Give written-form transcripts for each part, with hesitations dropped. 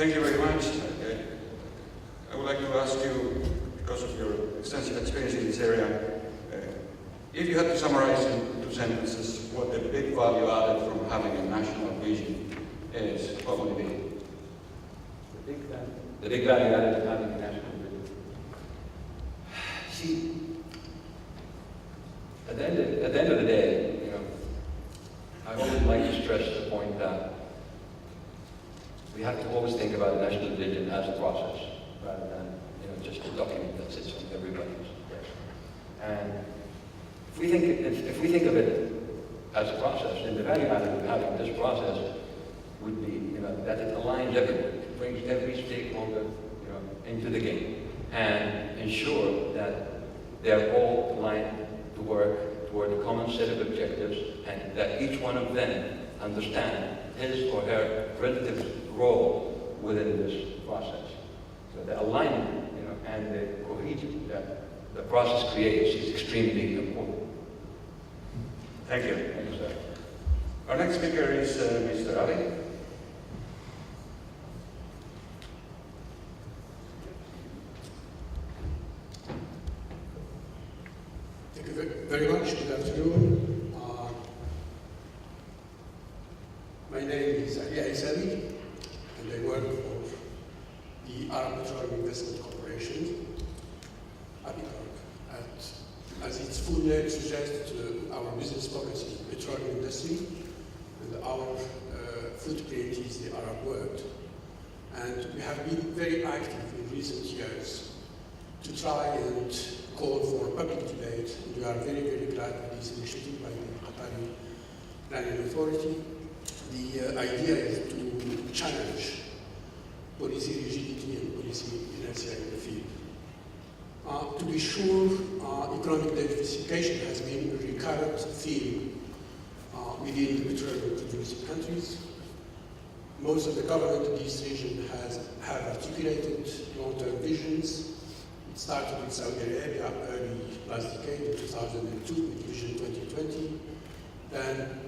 Thank you very much. I would like to ask you, because of your extensive experience in this area, if you had to summarize in 2 sentences what the big value added from having a national vision is, what would it be? The big value added of having a national vision. See, at the end of the day, I always like to stress the point that we have to always think about a national vision as a process, rather than just a document that sits on everybody's desk. And if we think of it as a process, then the value added of having this process would be that it aligns everyone, it brings every stakeholder into the game, and ensure that they're all aligned to work toward a common set of objectives, and that each one of them understand his or her relative role within this process. So the alignment, and the cohesion that the process creates is extremely important. Thank you. Thank you, sir. Our next speaker is Mr. Ali. Thank you very much. Good afternoon. My name is Ali Aisawi, and I work for the Arab Petroleum Investment Corporation, as its full name suggests, our business focus is the petroleum industry, and our footprint is the Arab world. And we have been very active in recent years to try and call for public debate, and we are very, very glad with this initiative by the Qatari Planning Authority. The idea is to challenge policy rigidity and policy inertia in the field. To be sure, economic diversification has been a recurrent theme within the petroleum producing countries. Most of the government in this region have articulated long-term visions. It started with Saudi Arabia early last decade, in 2002, with Vision 2020. Then,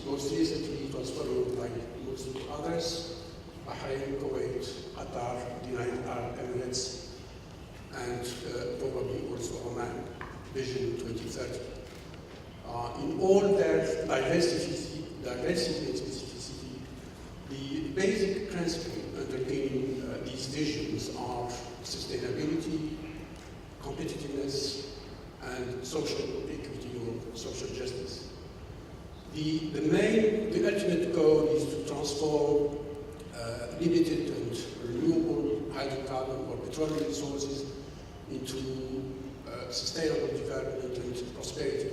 most recently, it was followed by most of the others: Bahrain, Kuwait, Qatar, the United Arab Emirates, and probably also Oman, Vision 2030. In all their diversity and specificity, the basic principle underpinning these visions are sustainability, competitiveness, and social equity or social justice. The ultimate goal is to transform limited and renewable hydrocarbon or petroleum resources into sustainable development and prosperity.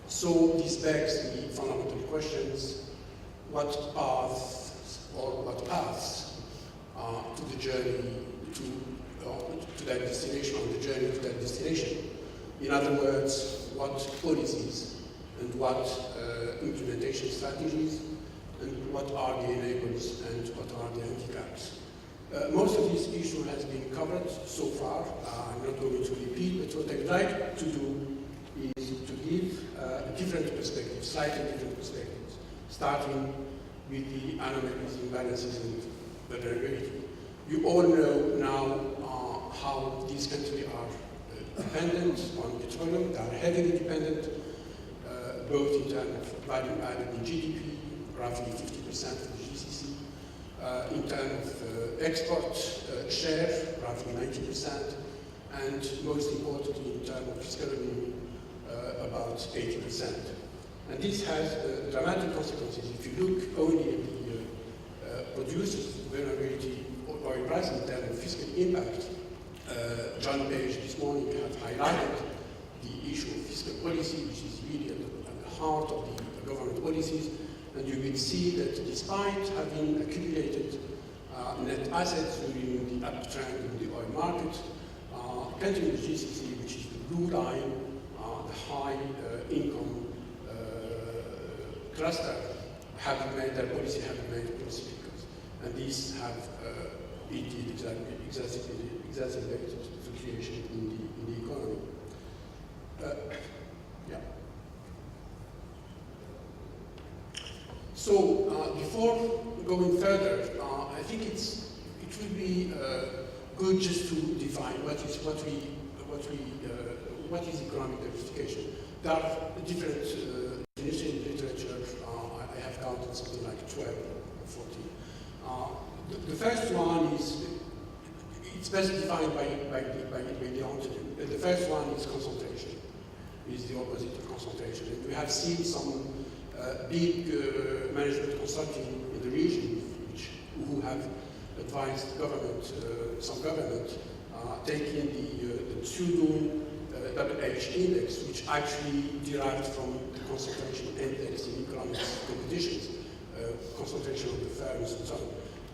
So this begs the fundamental questions: what paths to the journey to that destination, on the journey to that destination? In other words, what policies and what implementation strategies, and what are the enablers and what are the handicaps? Most of this issue has been covered so far. I'm not going to repeat, but what I'd like to do is to give different perspectives, slightly different perspectives, starting with the anomalies, imbalances, and vulnerability. You all know now how these countries are dependent on petroleum. They are heavily dependent, both in terms of value added in GDP, roughly 50% for the GCC, in terms of export share, roughly 90%, and most importantly, in terms of fiscal revenue, about 80%. And this has dramatic consequences. If you look only at the producers' vulnerability or oil price in terms of fiscal impact, John Page this morning had highlighted the issue of fiscal policy, which is really at the heart of the government policies. And you will see that despite having accumulated net assets during the uptrend in the oil market, countries in the GCC, which is the blue line, the high income cluster, their policy have remained policymakers. And these have indeed exacerbated the fluctuation in the economy. So before going further, I think it would be good just to define what is economic diversification. There are different definitions in literature. I have counted something like 12 or 14. The first one is, it's best defined by the antonym. The first one is concentration, is the opposite of concentration. And we have seen some big management consulting in the region who have advised government, some government, taking the pseudo double H index, which actually derived from the concentration index in economic competitions, concentration of the firms and so on.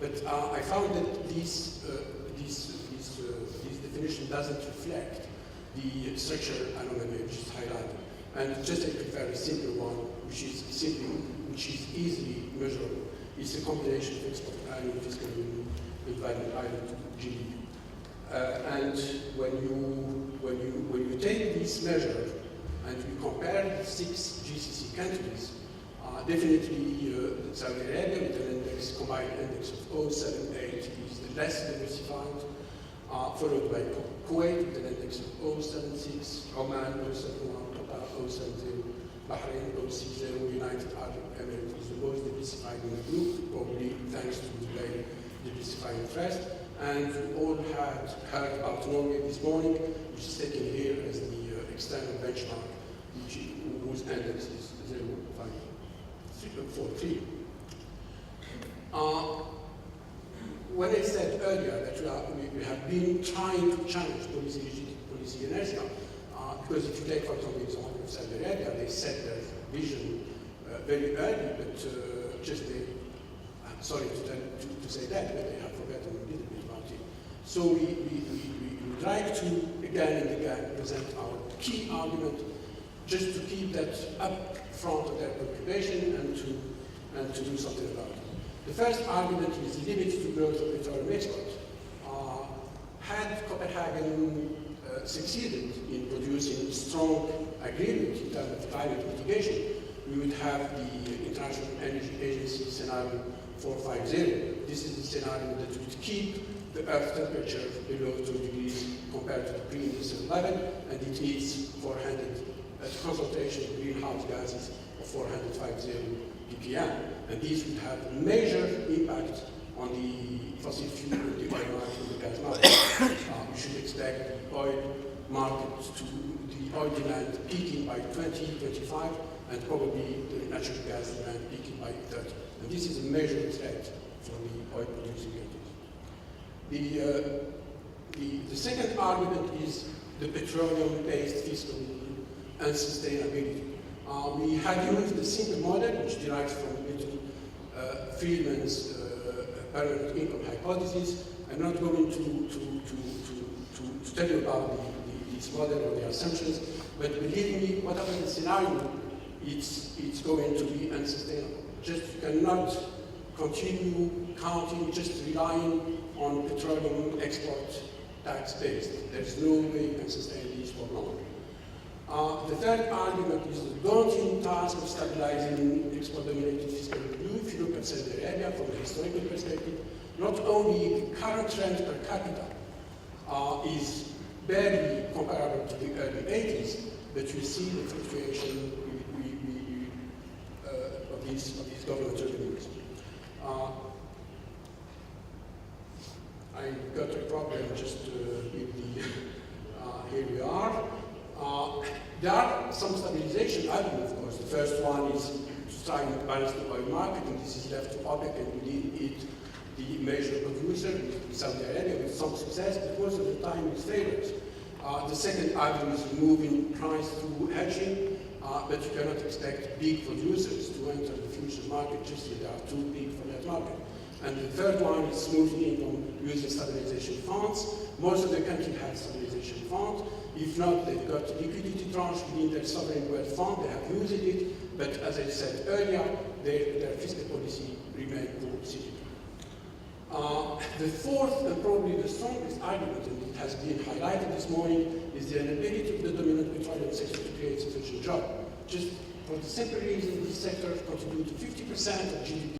But I found that this definition doesn't reflect the structural anomaly which is highlighted. And just a very simple one, which is easily measurable. It's a combination of export value, fiscal union, divided by GDP. And when you take this measure and you compare the 6 GCC countries, definitely Saudi Arabia with an index, combined index of 0.78 is the less diversified, followed by Kuwait with an index of 0.76, Oman 0.71, Qatar 0.70, Bahrain 0.60, United Arab Emirates is the most diversified in the group, probably thanks to the very diversified interest. And we all had heard about Norway this morning, which is taken here as the external benchmark, whose index is 0.43. When I said earlier that we have been trying to challenge policy inertia, because if you take, for example, the example of Saudi Arabia, they set their vision very early, but sorry to say that, but they have forgotten a little bit about it. So we would like to, again and again, present our key argument, just to keep that up front of their preoccupation and to do something about it. The first argument is the limit to growth of petroleum export. Had Copenhagen succeeded in producing strong agreement in terms of climate mitigation, we would have the International Energy Agency scenario 450. This is the scenario that would keep the Earth temperature below 2 degrees compared to the pre-industrial level, and it needs 400 concentration of greenhouse gases of 450 ppm. And these would have a major impact on the fossil fuel, the oil market, and the gas market. We should expect the oil market the oil demand peaking by 2025, and probably the natural gas demand peaking by 30. And this is a major threat for the oil producing countries. The second argument is the petroleum-based fiscal and sustainability. We had used the simple model, which derives from Milton Friedman's permanent income hypothesis. I'm not going to tell you about this model or the assumptions, but believe me, whatever the scenario, it's going to be unsustainable. Just you cannot continue counting, just relying on petroleum export tax based. There's no way you can sustain this for long. The third argument is the daunting task of stabilizing export-dominated fiscal review. If you look at Saudi Arabia from a historical perspective, not only the current trend per capita is barely comparable to the early 80s, but you see the fluctuation of these government revenues. I got a problem just with the, here we are. There are some stabilization arguments, of course. The first one is to try and balance the oil market, and this is left to OPEC, and within it, the major producer, Saudi Arabia, with some success, but most of the time it fails. The second argument is moving price through hedging, but you cannot expect big producers to enter the future market just if they are too big for that market. And the third one is smoothing income using stabilization funds. Most of the countries have stabilization funds. If not, they've got liquidity tranche within their sovereign wealth fund. They have used it, but as I said earlier, their fiscal policy remains pro-cyclical. The fourth and probably the strongest argument, and it has been highlighted this morning, is the inability of the dominant petroleum sector to create sufficient jobs. Just for the simple reason this sector contributes to 50% of GDP